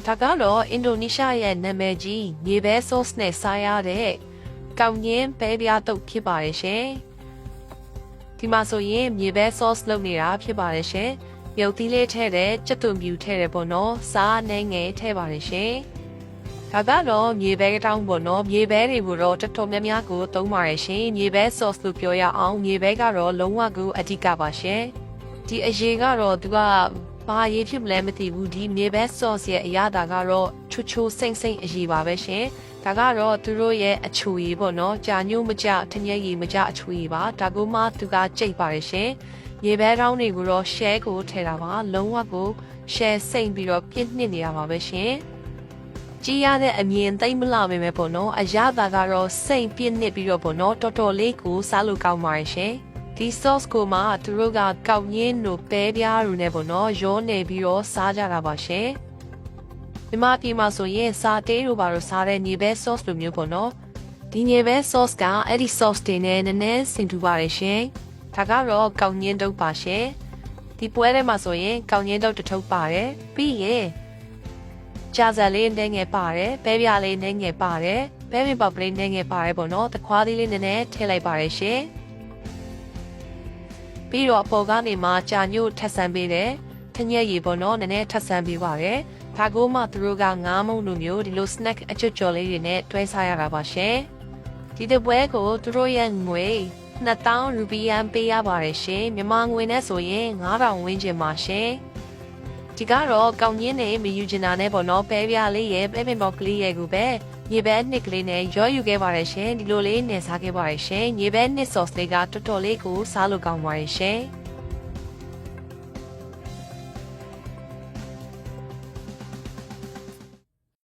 ဒါကတော့အင်ဒိုနီးရှားရဲ့နာမည်ကြီးမြေပဲ sauce နဲ့စားရတဲ့ကောင်းညင်းပဲပြားတုပ်ဖြစ်ပါတယ်ရှင်ဒီမှာဆိုရင်မြေပဲ sauce လုပ်နေတာဖြစ်ပါတယ်ရှင်မြုပ်သီးလေးထည့်တဲ့ကြက်သွန်ပြူထည့်တယ်ပေါ့နော်စားနှဲငယ်ထည့်ပါတယ်ရှင်ဒါကတော့မြေပဲတောင်းပေါ့နော်မြေပဲတွေကိုတော့တော်တော်များများကိုသုံးပါတယ်ရှင်မြေပဲ sauce လို့ပြောရအောင်မြေပဲကတော့လုံးဝကိုအဓိကပါရှင်ဒီအရေးကတော့သူကဘာရေးဖြစ်မလဲမသိဘူးဒီမြေပဲ sauce ရဲ့အရသာကတော့ချိုစိမ့်အရေးပါပဲရှင်ဒါကတော့သူတို့ရဲ့အချူရည်ပေါ့နော်ကြာညို့မကြထညက်ရည်မကြအချူရည်ပါဒါကမှသူကကြိတ်ပါတယ်ရှင်မြေပဲတောင်းတွေကိုတော့ share ကိုထည့်တာပါလုံးဝကို share စိမ့်ပြီးတော့ပြည့်နှစ်နေရပါပဲရှင်ကြည်ရတဲ့အမြင်သိမ့်မလာပဲပေါ့နော်အရသာကတော့စိမ့်ပြည့်နှစ်ပြီးတော့ပေါ့နော်တော်တော်လေးကိုစားလို့ကောင်းပါတယ်ရှင်ဒီ sauce ကိုမှသူတို့ကကောက်ရင်းတို့ပဲပြားတို့နဲ့ပေါ့နော်ရောနေပြီးတော့စားကြတာပါရှင်ဒီမှာပြည်မှာဆိုရင်စားတေးတို့ပါတော့စားတဲ့ညီပဲ sauce လိုမျိုးပေါ့နော်ဒီညီပဲ sauce ကအဲ့ဒီ sauce တွေနဲ့နည်းနည်းဆင်တူပါတယ်ရှင်ဒါကတော့ကောက်ရင်းတုပ်ပါရှင်ဒီပွဲထဲမှာဆိုရင်ကောက်ရင်းတုပ်တစ်ထုပ်ပါတယ်ပြီးရင်ကြာစံလေးနည်းငယ်ပါတယ်ပဲပြားလေးနည်းငယ်ပါတယ်ပဲမပေါက်လေးနည်းငယ်ပါတယ်ပေါ့နော်တခွားသေးလေးနည်းနည်းထည့်လိုက်ပါတယ်ရှင်ပြီးတော့ပေါ်ကနေမှကြာညို့ထပ်ဆန်းပေးတယ်ထညက်ရည်ပေါ့နော်နည်းနည်းထပ်ဆန်းပေးပါတယ်ဒါကိုမှသူတို့ကငါးမုံလိုမျိုးဒီလို snack အကျွတ်ကျော်လေးတွေနဲ့တွဲစားရတာပါရှင်ဒီတပွဲကိုသူတို့ရဲ့ငွေ2000ရူပီယံပေးရပါတယ်ရှင်မြန်မာငွေနဲ့ဆိုရင်9000ဝန်းကျင်ပါရှင်ဒီကတော့ကောင်းရင်းနဲ့မယူချင်တာနဲ့ပေါ့နော်ပဲပြားလေးရဲ့ပဲပင်ပေါက်ကလေးရဲ့ကိုပဲညီပဲနှစ်ကလေးနဲ့ရောယူခဲ့ပါတယ်ရှင်ဒီလိုလေးနဲ့စားခဲ့ပါတယ်ရှင်ညီပဲနှစ် sauce လေးကတော်တော်လေးကိုစားလို့ကောင်းပါတယ်ရှင်